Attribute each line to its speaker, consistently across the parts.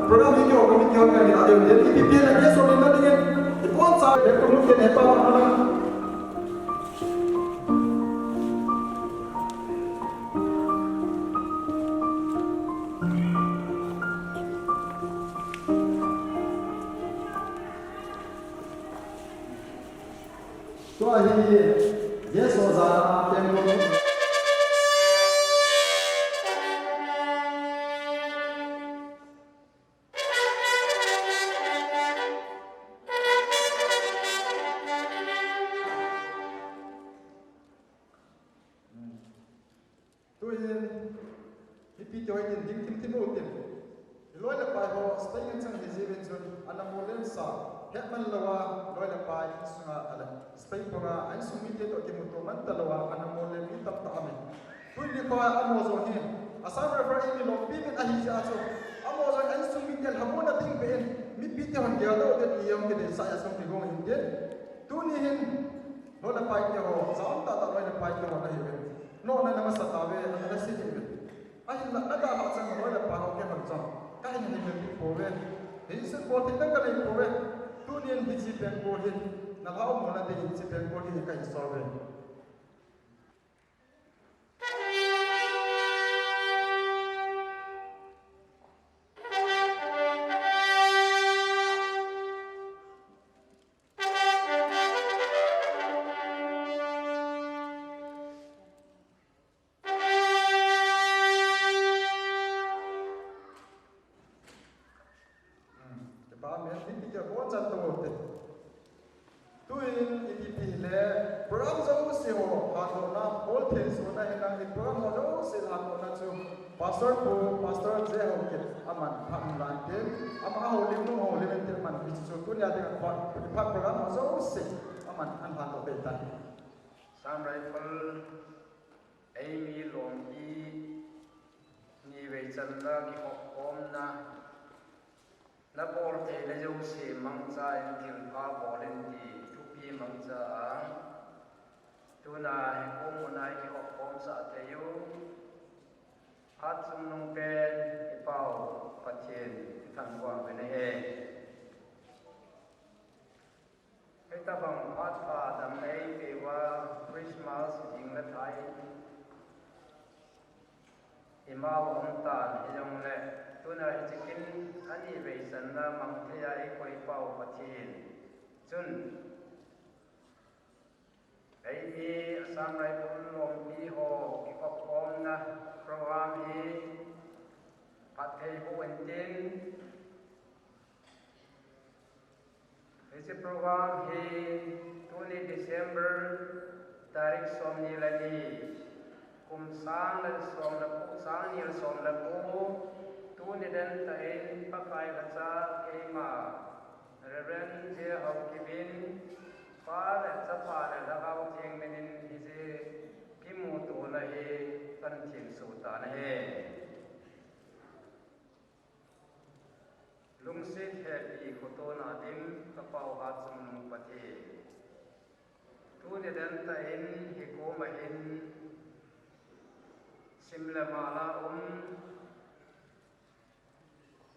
Speaker 1: program video kami kau kan ada jadi pipi lagi soal ini dengan ipon sah dekat mungkin apa orang so ini yes ozara tempo Hetman lawa loy la pai sunga ala spay panga an sumite to ke muto man talawa an mole ni tap ta ame tui ni ko amo zo he asam refer EIMI LOMPI min ahi ja so amo zo an sumite al hamona ting ben mi pite hon dia do de yom ke de sa ya som ti gong in de tu ni hin lo la pai ke ho sa ta ta loy la pai ke ho na he no na na sa ta ve na si de ahi la na da ha sang loy la pa ho ke hon chang ka hin ni me po ve hin se po ti na ka ni po ve Tunian hiji pengkolin, nakau mula de hiji pengkolin ikai sorbe. Pastor Haokip aman pamlantin ama holim no holim entir man bisu tunya dengan pat program so se aman an han to betan
Speaker 2: Sam rifle EIMI LOMPI ni ve chanda ki om na bol te le jo se mangcha en til ka bolen ti tupi mangcha a tuna om na ki om sa te yo hat sum nong pen ipao patien thang kwa ve ne he eta bang pat pa dam nei pe wa Christmas jing la thai imao om tan yong le tuna chikin ani ve san na mang thia ai koi pao patien chun EIMI ASSAM Rifle LOMPI ho ki om na program hi pathei ho entin isi program hi 20 December tarik som ni lani kum sang la som la ku sang ni som la ku tu ni den ta in pakai la cha ke ma Reverend je Haokipin pa la cha pa la gao cheng menin isi kimu tu la hi kan chin su ta na he lung sit he pi ko to na dim ka pau ha chung nung pati tu ni den ta in hi ko ma in simla mala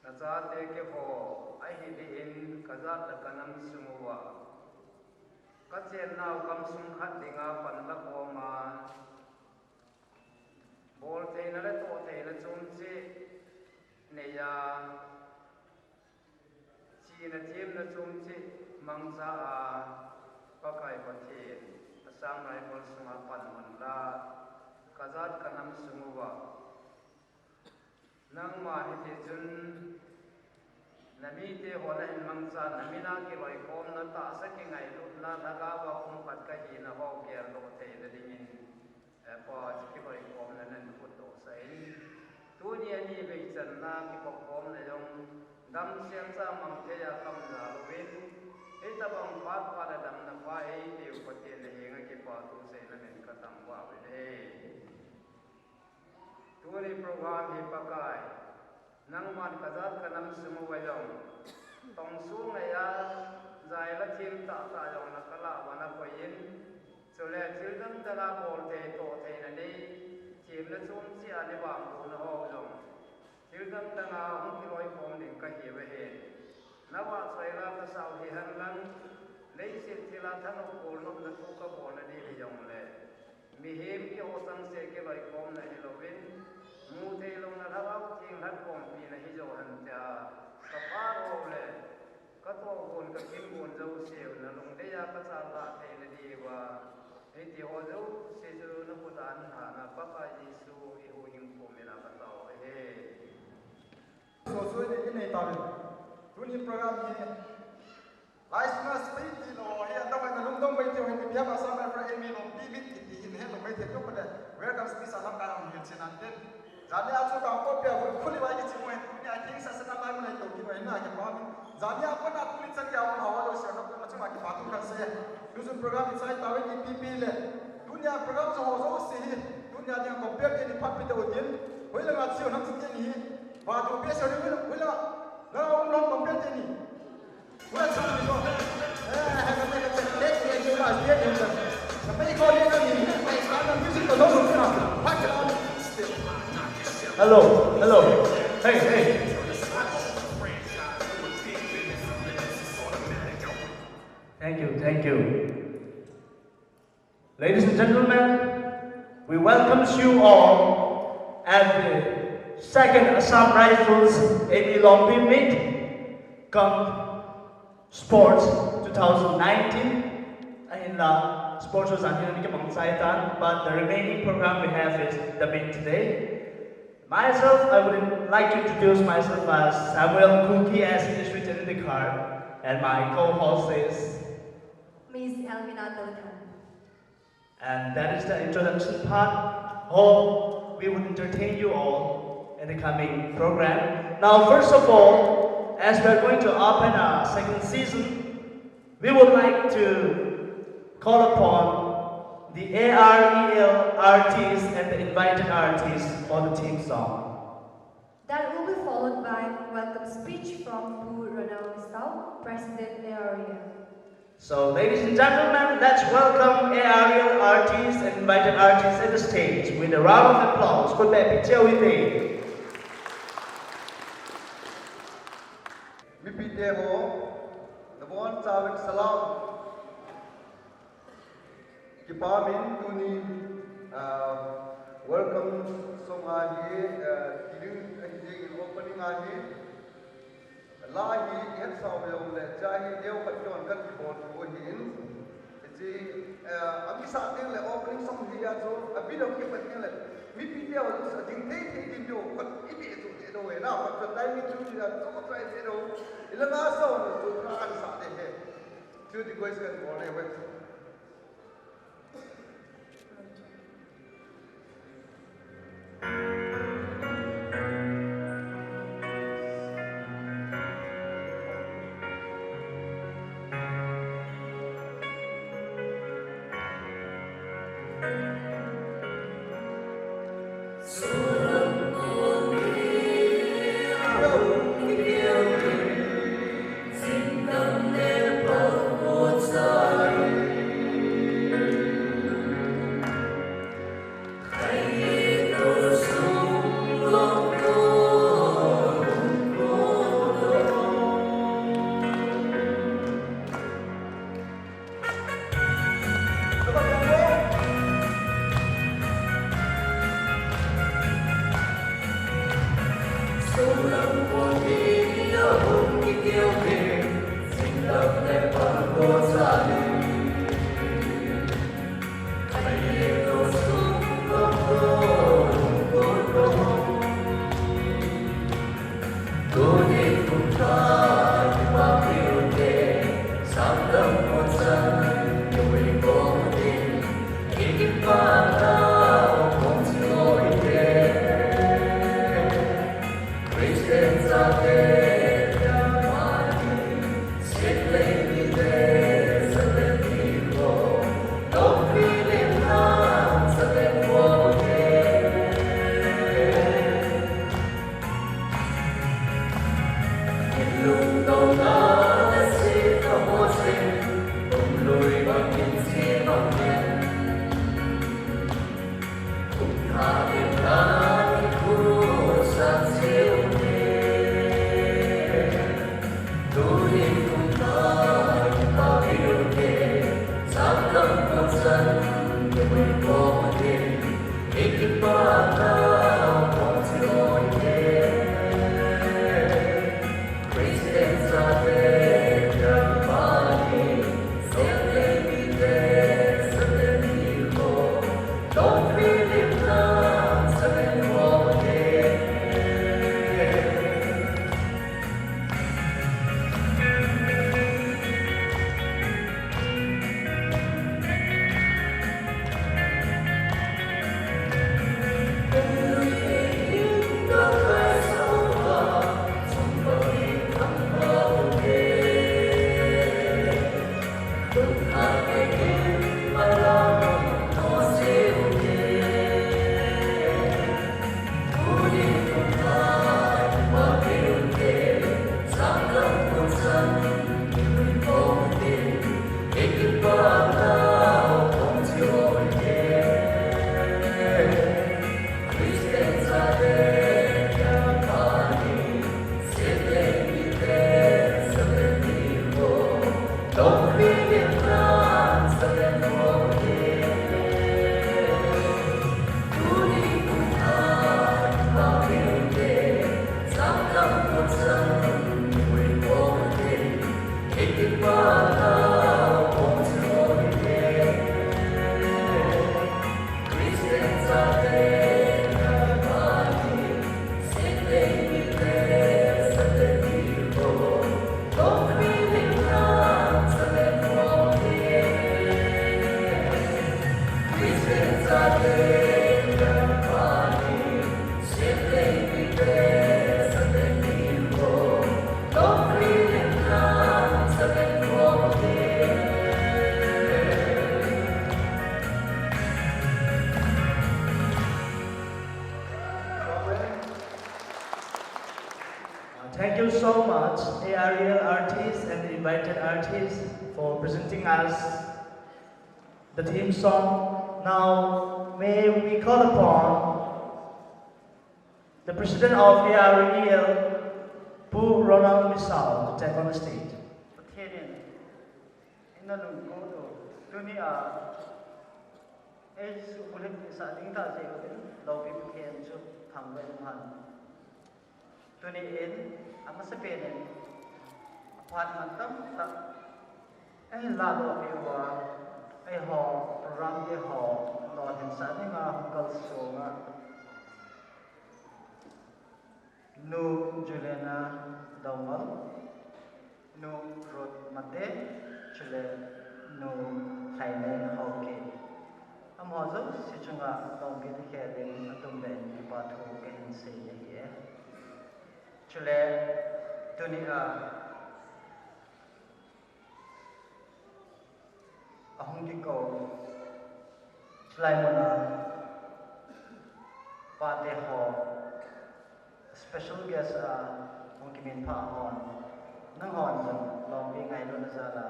Speaker 2: na za te ke ho ai hi di in ka za ta kanam sumuwa ka chen nau kam sum khat dinga pan la ko ma bol te na le to te na chum chi ne ya chi na chim na chum chi mang za a pa kai pa thi asam rai bol sunga pan man la kazat kanam sumuwa nang ma hi te chun nami te hola in mang za namina ki loi kom na ta sa ki ngai lu na daga wa kum pat ka hi na ho ke lo te na dingin po ki loi kom na nan ku to sai tu ni ani be chan na ki ko kom na yong dam sian sa mang te ya kam na lo win e ta bang pat pa da dam na pa e te ko te le he nga ki pa tu se na men ka tam wa we he tu ni program hi pa kai nang man kazat kanam sumu wa yong tong su nga ya zai la chim ta ta yong na kala wa na ko yin chun tala bol te to te na nei team na sum si ani wang ko na ho jong tilgam tanga hong kiloi pom ding ka hi we he nawa soila ka sau hi han lang nei sit thila thano kol no na tu ka bol na ni jong le mi hem ki ho sang se ke loi pom na hi lovin mu te long na thawa ting han pom pi na hi jo han cha ka pa ro le ka to gon ka kim gon zo se na long de ya ka sa la te na di wa he ti ho zo se zo na pu dan ha na pa pa Jesu hi ho him ko me na ka tao he
Speaker 1: so so ni nei ta be tu ni program ni license speed ni no he ta ba na lum dong bai te ho ni bia ba sa ba fra EIMI LOMPI bit ti in he no bai te ko pa de welcome speech alam ka ang hin sinan den zania chu ka ko pe ho khuli ba ki chi mo ni a king sa sa na ba mo na to ki ba na ki ba zania ko na tu ni chan ya on hawa lo se na ko ma chu ma ki ba tu ka se dusun program inside ta we ki pp le dunia program so ho zo se hi dunia ni compare ni phat pi te o din hoi la ma chi on chi ni ba tu pe se ni hoi la na on long compare te ni wa cha ni so ha ka te ka le ni ju ma ye ni sa sa mai ko le na ni mai sa na music ko do so na ha ka
Speaker 3: Hello, hello. Hey, hey. Thank you, thank you. Ladies and gentlemen, we welcome you all at the second Assam Rifles EIMI LOMPI Mid Cup Sports 2019. In the sports was but the remaining program we have is the mid today. Myself, I would like to introduce myself as Samuel Kuki, as it is written in the card, and my co-host is
Speaker 4: Miss Elvina Tolkan.
Speaker 3: And that is the introduction part. Hope we would entertain you all in the coming program. Now, first of all, as we are going to open our second season, we would like to call upon the AREL artists and the invited artists for the theme song.
Speaker 4: That will be followed by welcome speech from Bu Ronald Misau, President AREL.
Speaker 3: So, ladies and gentlemen, let's welcome AREL artists and invited artists at the stage with a round of applause. Good day, picture with me.
Speaker 1: Mipi Devo, the one Tawik Salam, Kipamin Tuni, welcome Songahi, Tidu, opening Ahi, Lahi, Yetsawil, Jahi, Deo Patron, Katibon, Wohin, Abisa, opening some here, so a bit of Kipatil, Mipi Devo, a dictating to what it is. Now, but the time we do that, so much right, in the last one, to the question for the way.
Speaker 3: Thank you so much, AREL artists and the invited artists, for presenting us the theme song. Now, may we call upon the president of AREL, Pu Ronald Misal, to take on the stage.
Speaker 2: Tuni in ama sepenin apart mantam tak ai lado piwa ai ho program de ho no hin sa ni nga kal so nga nu Juliana Domal nu Rod Mate chule nu Haine Haokip am ho zo si chunga dong bi de ke den atum ben pa thu ke hin se ye chule dunia ahong diko chulai mona pate ho special guest hong kimin pa hon nang hon jang long bi ngai lo na zala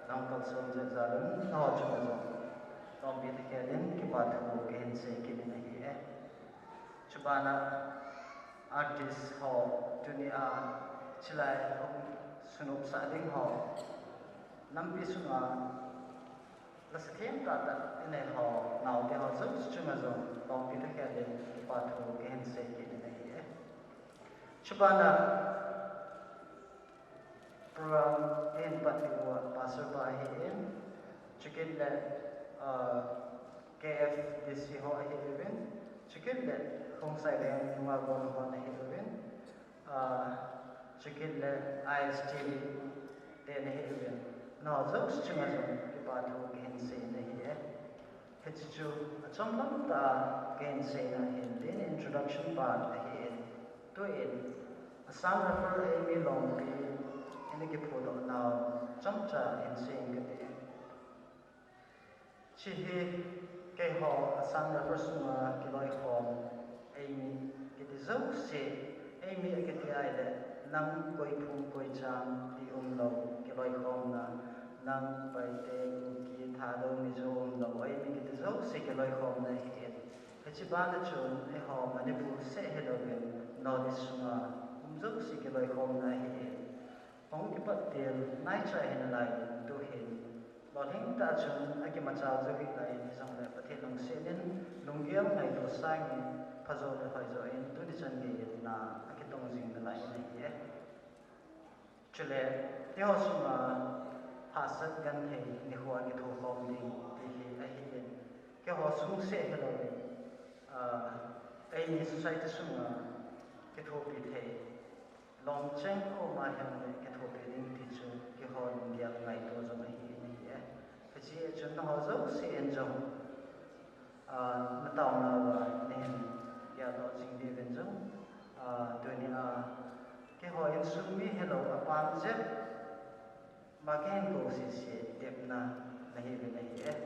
Speaker 2: nang kal som ja zalun na ho chung zo long bi de kedin ki pa thu ke hin se ki ni hi chubana artist ho dunia chilai hong sunup sa ding ho nampi sunga la sathem ta ta ine ho nau de ho zo chunga zo tong pi ta ke pa thu ke hen se ki ne hi chubana program en patiwa passer ba hi en chicken le KFDC ho hi event chicken le hong sai de ma gon ho ne hi event chicken le ISTV de ne hi event no zo chunga zo ki pa thu ke hen se ne hi Hichu acham lam ta gen se na hin den introduction part hi to in Assam refer EIMI LOMPI in the photo now chamcha in sing ke chi hi ke ho Assam refer suma ki loi hom EIMI ke de zo se EIMI ke ti ai de nang koi phum koi chang ti lo ki loi hom na nang pai te ki tha do mi zo lo EIMI ke de zo se ki loi hom na hi chi ba na chun e ho Manipur se he lo gen no de suma zo si ke loi hom na hi hong ki pat tel nai chai hin lai to hin
Speaker 5: lọt hình ta chun ai mà chào cho việc này dòng lạiประเทศลงเสียนลงเกี่ยวไงตัวสร้างพระโจเลยคอยโจเองตัวที่ฉันเห็นนะไอ้ตรงจริงนั่นแหละนี่เองจุดเล็กที่เขาสุ่มภาษากันเห็นในหัวในถูกลมดีที่ไอ้เห็นแค่เขาสุ่มเสียให้เราเลยไอ้นี่สุดท้ายที่สุ่มแค่ถูกปีเทลองเช็งออกมาเห็นเลยแค่ถูกปีดิ้งที่จุดแค่เขาเดียวไงตัวจงไอ้chỉ chúng nó rất xịn trong nó tạo là nên giờ đó chính đi bên trong tụi này cái hội in sung mi hello ở ban zep mà cái hình cổ xịn đẹp na này bên này ấy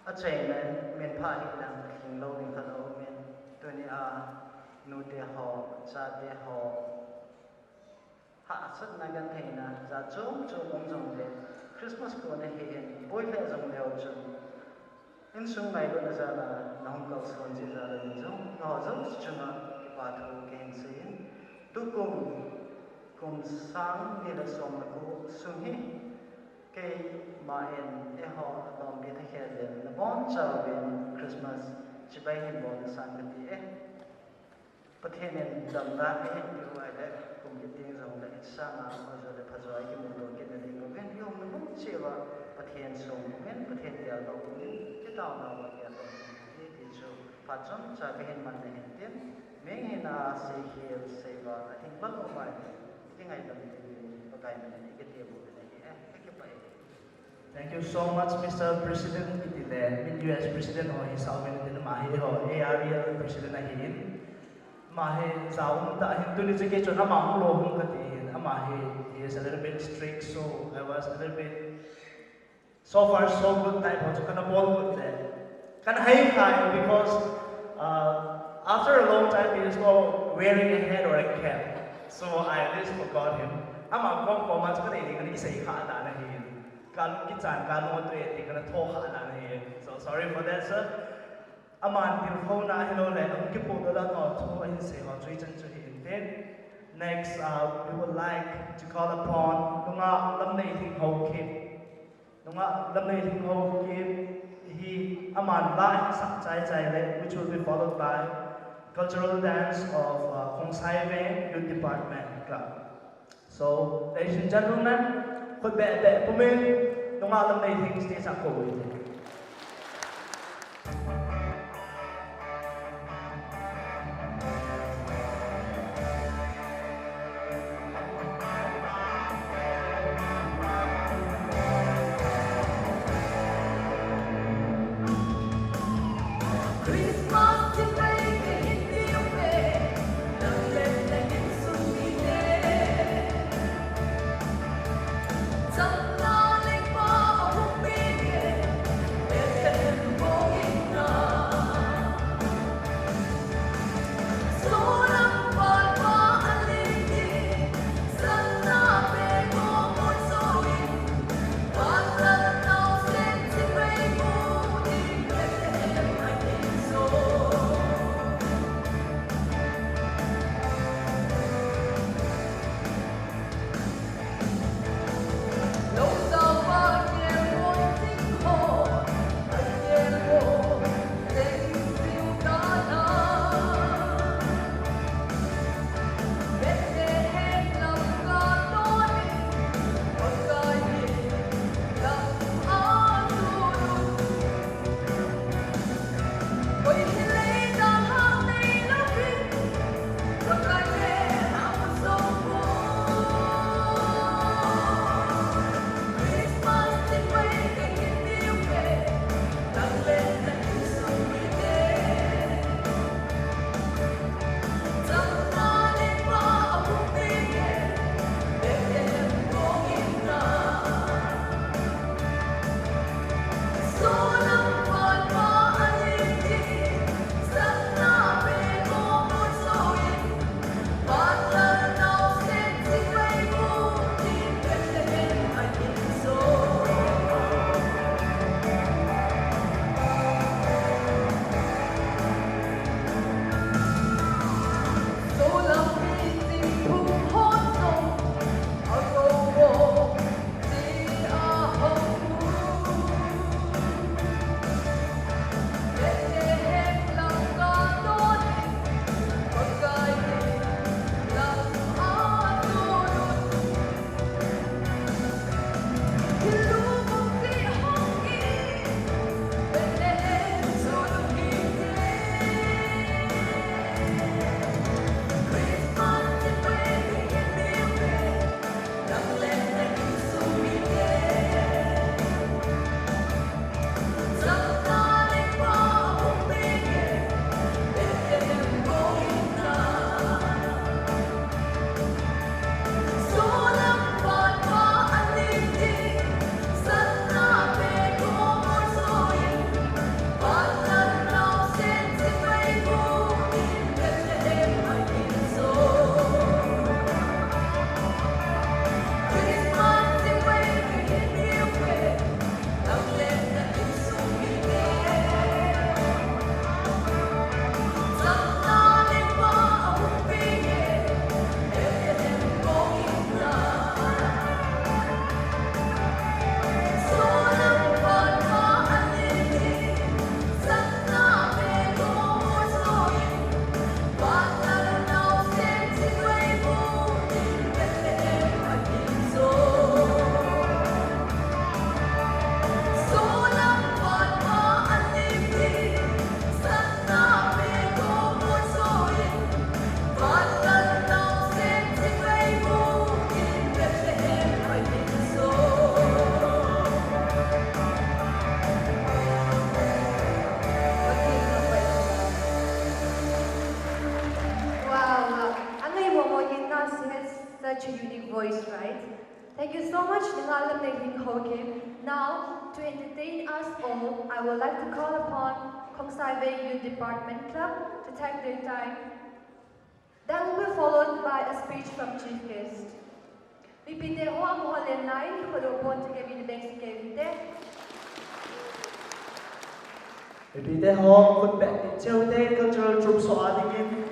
Speaker 5: ở trên này miền Bắc hiện đang hình lâu hình khăn lâu miền tụi này nụ địa họ cha địa họ hạ sức này gần thầy na ra trống ông trong đấy Christmas ko na hiyan, boy fa zong leo chung. In sung ngay ko na zala, na hong kao son si zala ni zong, na zong si chunga, ki pa thu keng siyin. Tu kum sang nila som na ko sung hi, kay ma en ho long bi ta khe den, na bon chao bin Christmas, chibay hin bon sang na ti But hin dam na hi hin yu ay le, kum ki ting zong la it sa na, o zo le pa zo ay ki mo do ki na ding mo ben, yung na mo chiwa, but hin sung mo ben, but hin ya lo mo ben, ki tao na wa ya lo mo ben, ki zo, pa chon cha ki hin man na hin tin, ming hin na say hil, say wa, I think bag mo ba, ki ngay dam din, pagkay na ni, ki tiyo mo ben, ki pa
Speaker 3: Thank you so much, Mr. President Itile, US President ho hisaw din mahi ho, ARL President na hin. Mahi zaum ta hin tu ni jike chona mang lo hum katin amahi he is a little bit strict, so I was a little bit so far so good type of kind of ball good there kind of high time because after a long time he is not wearing a hat or a cap, so I at least forgot him ama kong ko man ka ni kan isai kha da na hin kan ki chan kan no to ti kan tho kha da na hin, so sorry for that sir. Aman til phone na hello le ang ki po da no to in say ho chui chan chu hin then next we would like to call upon lunga lam nei thing Haokip lunga lam nei thing Haokip he aman la sa chai chai le which will be followed by cultural dance of Khong Sai Ve Youth Department Club. So ladies and gentlemen, khut be be pumin lunga lam nei thing stage sa ko wi so
Speaker 4: Thank you so much, Nangalam Negling Haokip. Now, to entertain us all, I would like to call upon Kongsaive Youth Department Club to take their time. That will be followed by a speech from Chief Guest. Pipite ho ang holen nai, kodopon sa kami ni Bengsi Kevite.
Speaker 3: Pipite ho, kung bekit chewte, cultural troops so atingin.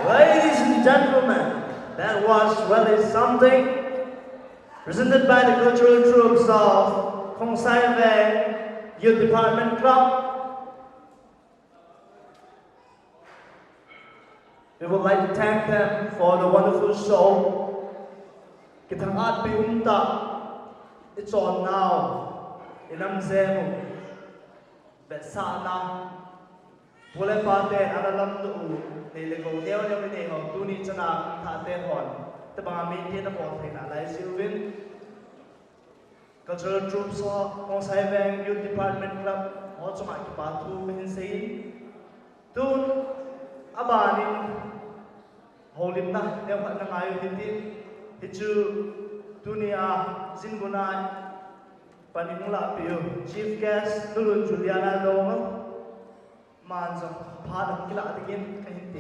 Speaker 3: Ladies and gentlemen, that was really something. Presented by the cultural troops of Kongsaive Youth Department Club. We would like to thank them for the wonderful show. Kitang at piunta, it's on now. Inam zemu, besana. Pule pate analam do niligo neo neo ni ho tuni chana thate hon the maintain the ball thing. Like Sylvin, cultural troops or Konsai Bank Youth Department Club, also my Kipatu Insane. Tun Abanin Holim na, they want to ngayon hitin, hitu Tunia Zingunai, Panimula Pio, Chief Guest, Lulu Juliana Dong, Manzo, part of Kila again, can you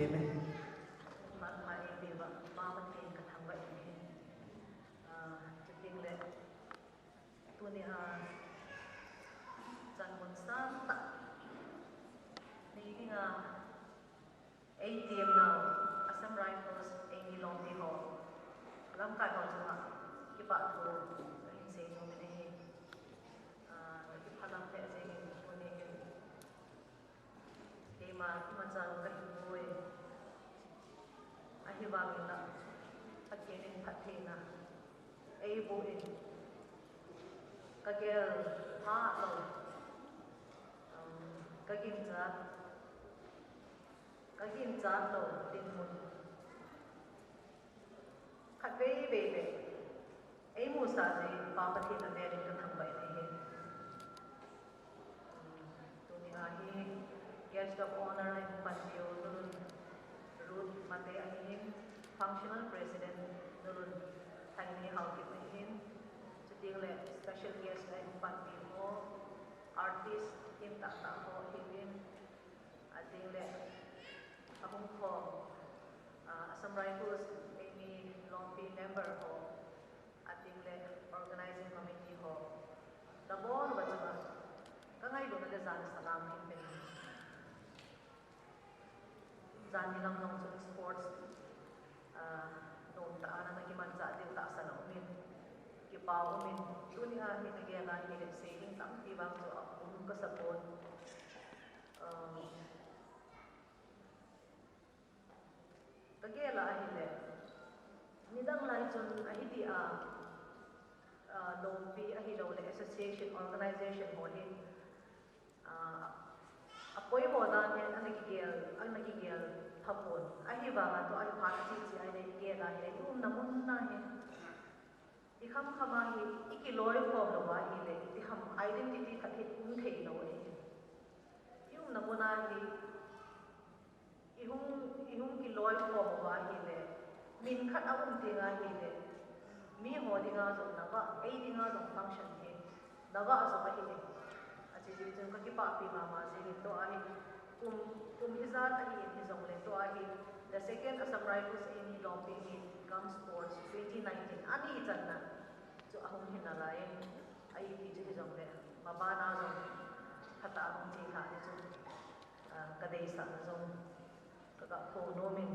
Speaker 6: ATM now, Assam Rifles, EIMI LOMPI Hall. Lam kai hall chunga, kipa to, say no mene, kipalam te azeng kone kema kimajan kahiboy, ahibangina, pakenin patena, abo in, kagel ha lo, kagimza. Kagin zan lo din mun khat ve ve ve ai mu sa ji pa pathi na ne rin ka thang bai ne he to ni a hi guest of honor in Pandio Nurun Ruth Mate Ahin functional president Nurun Thani Haokip Ahin chuting le special guest in Pandio artist Kim Ta Ta Ho Hibin ating le Abong ko Assam Rifles EIMI LOMPI member ho ating le organizing committee ho dabon ba chama kangai lo na zan salam himpen zan nilang nong sports nong ta na nagiman sa ating ta sa umin kipaw umin dunia hinagela hile saying tam tibang so akong kasapon Kagela ahile, nidang lai chun ahidi LOMPI ahilo le association organization holin apoy mo dan he ang nagigel hapon ahiba nga to ay party si ay nagigel ahile namun na he ikham khama hi ikiloy ko lo ba hile iham identity khathit thei lo he namun na hi ihung kiloy ko ba hile min khat awum tinga hile mi ho dinga so naga ei dinga so function he naga so ba hile achi ji jung ka ki pa pi mama ji to ahi kum hizat ahi in zong le to ahi the second Assam Rifles EIMI LOMPI in Gum Sports 2019 ani channa jo ahum hinalai ai pi ji zong le mabana zo khata ahum ji ha ni chu kadei sa zong kaga nomin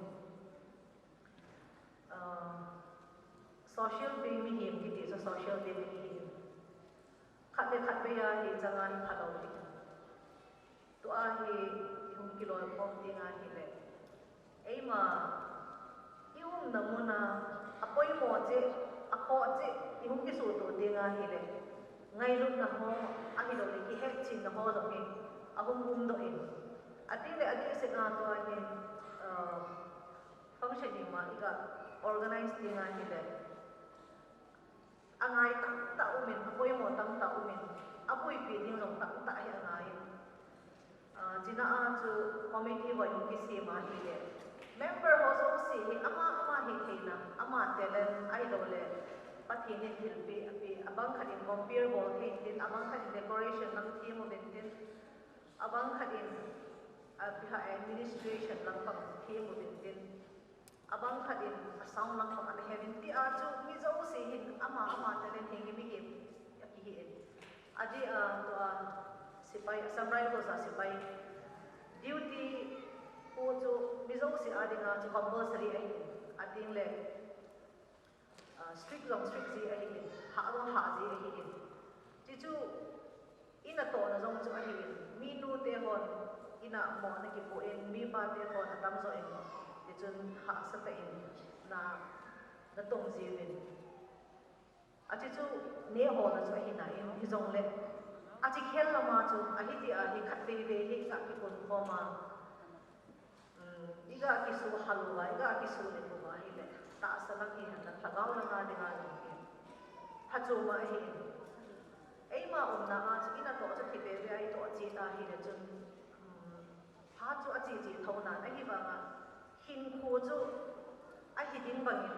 Speaker 6: social being mi him ki so social being mi him khat ya hi changa hi phalo ti to a hi hum kilo pom ti nga hi le ei ma ium namuna apoi mo je akho je ihum ki su to ti nga hi le ngai lu na ho a hi lo le ki hek chin na ho lo ni ahum do in ati le ati se nga to hi functioning ma iga organize tinga hile angai ta umin apoi mo ta umin apoi pi ding long ta hi angai jina a chu committee wa yu ki se ma hile member ho so si hi ama hi theina ama talent idol le pathi ne hilpi api abang khanin compare ball he din abang khanin decoration lang theme of din abang khanin apiha administration lang pang theme of din abang khanin sound lang pang an heaven ti a chu mi zo se hin ama talent he mi ke ki hi aji to sipai Assam Rifles sipai duty ko chu mi zo se adinga chu compulsory ai ading le strict si ai ha ji ai ti chu ina to na zong chu ai mi nu te hon ina mo na ki po en mi pa te hon atam zo en ti chun ha sa ta in na tong ji win a ti chu ne ho na chu ai na hi zong le a chi khel la ma chu a hi ti a hi khat ve ve hi ka ki kon ko ma iga ki su halu wa iga ki su le ko ba hi le ta sa lang hi na tagaw na nga dinga hi hachu ma hi ei ma na a chu ina to chu ti be be ai to chi ta hi na chun ha chu a chi chi thau na a hi ba nga hin khu chu a hi ding bangin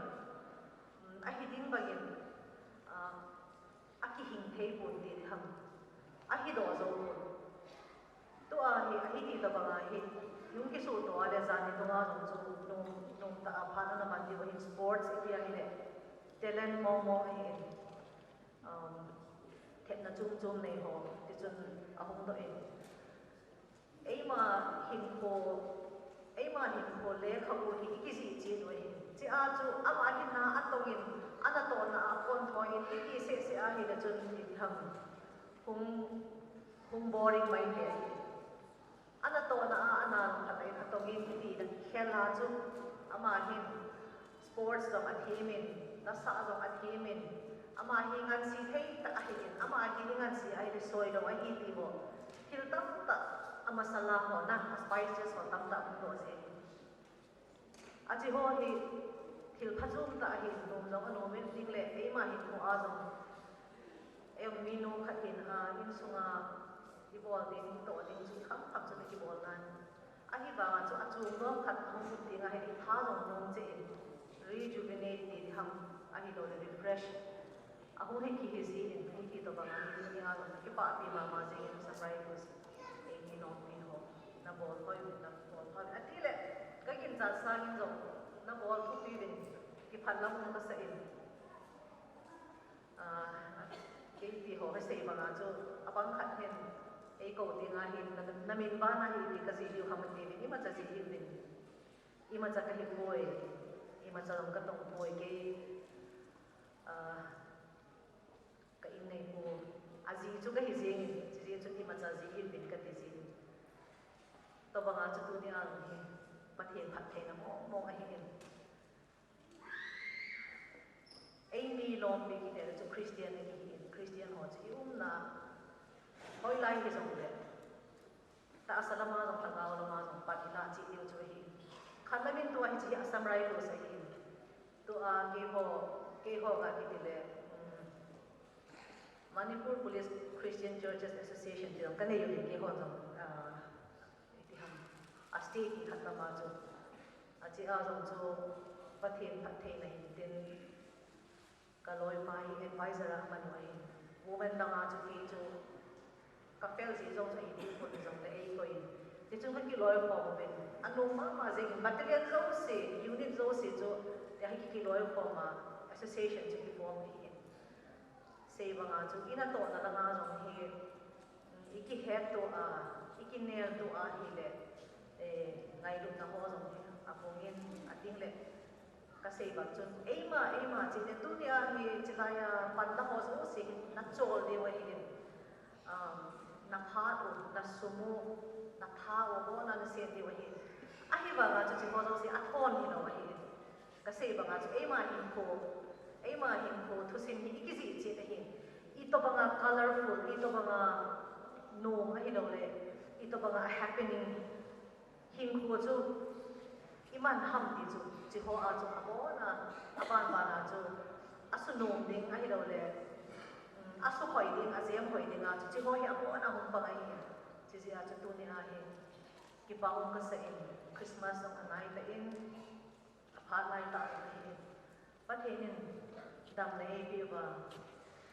Speaker 6: a hi ding bangin a ki hin thei bun ti ham a hi do zo to a hi ti da ba nga hi yung ki su to a le zan ni to nga zo nung ta a phana na man di wa in sports ipia hi le talent mo hi thẹn na chung này ho ti chun a hong do ei ma hin ko le khabu hi ki si chi do hi chi a chu ama hi na atongin ana to na kon thoin ki se a hi da chun hi tham hung boring mai he ana to na ana phatai atongin ti da khela chu ama hin sports dom athimin na sa dom athimin ama hi ngan si thei ta a hi ama hi ngan si ai de soi dom ai ti bo hil tam ta ama sala ho na spices ho tam ta do se aji ho hi hil phajum ta hi nom jong ano men ding le ei ma hi ko a jong em mino khatin in sunga di bol ding to ding chu kham kham chu ki bol nan a hi ba chu a chu no khat hong ding a hi tha jong nom che rejuvenate di ham a hi do refresh a ho he ki he si in ki to ba ngan ni a ki pa pi ma ma je in sa rai ko ei ni no pi ho na bol hoi na bol hoi a ti le ka kin za sa kin zo na bol thu pi din ki phan lam ka sa in cái thì họ hay xây bằng cho abang khát hen ấy cầu tiếng à hin na min ba na hi thì cái gì điều ham mình đi nhưng mà chỉ hin đi nhưng mà chỉ cái hin boy nhưng mà chỉ làm cái tông boy cái in này cô azi chú cái gì chỉ chú nhưng mà chỉ hin đi cái gì to bằng cho tu đi ăn hi bắt hen phát hen na mo cái hin EIMI LOMPI ki te chu Christian ki Christian ho chi na hoi lai ki song le ta asalama jong thangao lama jong patila chi tiu chu hi khalamin tu hi chi Assam rai lo sa hi tu a ke ho ga ki le Manipur Police Christian Churches Association ti kan ne yu ke ho jong ti ham a state ki khatama chu a chi a jong chu pathen pathe na hi tin kaloi pai advisor man wai women danga chu ki chu ka fel si zong sai di pun zong le ei koi ti chu kan ki loi form ben anu ma je battalion zo se unit zo se chu ya ki loi form ma association chu ki form hi se banga chu ina to na nga zong hi iki head to iki nail to hi le ngai lu na ho zong hi apongin ating le kasi bang chun EIMA chi ne tu nia ni chilaya panda ho so si na chol de wa hin na pha u na sumu na pha o bo na se de wa hin a hi ba ga chu ho so si a thon ni no wa hin kasi bang chu EIMA hin ko thu sin hi ki ji chi te hin ito ba nga colorful ito ba nga no a hi do le ito ba nga happening hin ko chu iman ham ti chu chi ho a chu abo na aban ba na chu asunong ding a hi do le asu khoi ding a jem khoi ding a chu chi ho hi abo na hum pa ngai chi ji a chu tu ni a hi ki pa hum ka sa in Christmas ong anai ta in apha lai ta hi pa the nin dam nei bi ba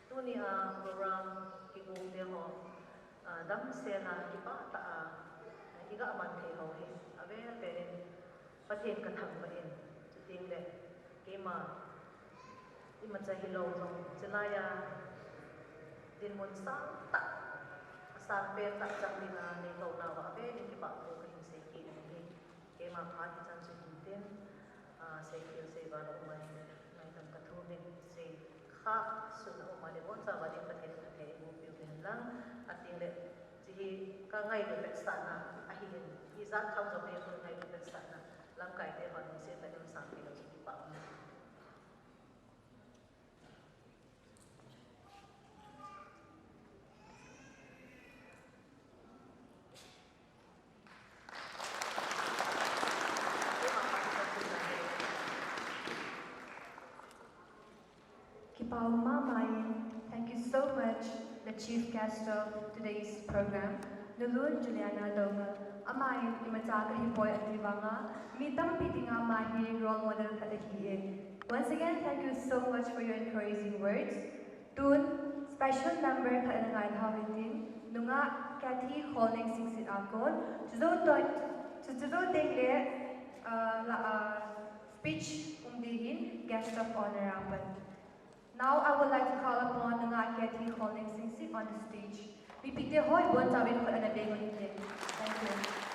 Speaker 6: tu ni a program ki bung de ho dam se na ki pa ta iga man the ho hi ave pe pathen ka thang ba in ting le ke ma ima cha hi lo jong chelaya din mon sang ta sang pe ta chang ni na ne ko na wa be ni ki pa ko ka hin se ki ni ke ma pha ti chan chu tin se ki se ba lo mai mai tam ka thu ni se kha su na ma le bon sa ba din pathen ka the mu pi ben lang ating le ji ka ngai le pe sa na a hi ni za kham jo me ko ngai le pe sa na lam kai te ban se ta dam sang ki lo chi pa
Speaker 4: chief guest of today's program, Nulun Juliana Donga, Amay Imataga Hipoy at Livanga, Mitam Pitinga Mahi role model Katahiye. Once again, thank you so much for your encouraging words. Tun, special member Kalangan Hawitin, Nunga Kathy Holding Singsit Akon, Tuzo Dengle speech umdihin, guest of honor rapan. Now I would like to call upon Nunga Kathy Holding Singsit on the stage. Pipite hoy bon tawin ko anabengon ite. Thank you.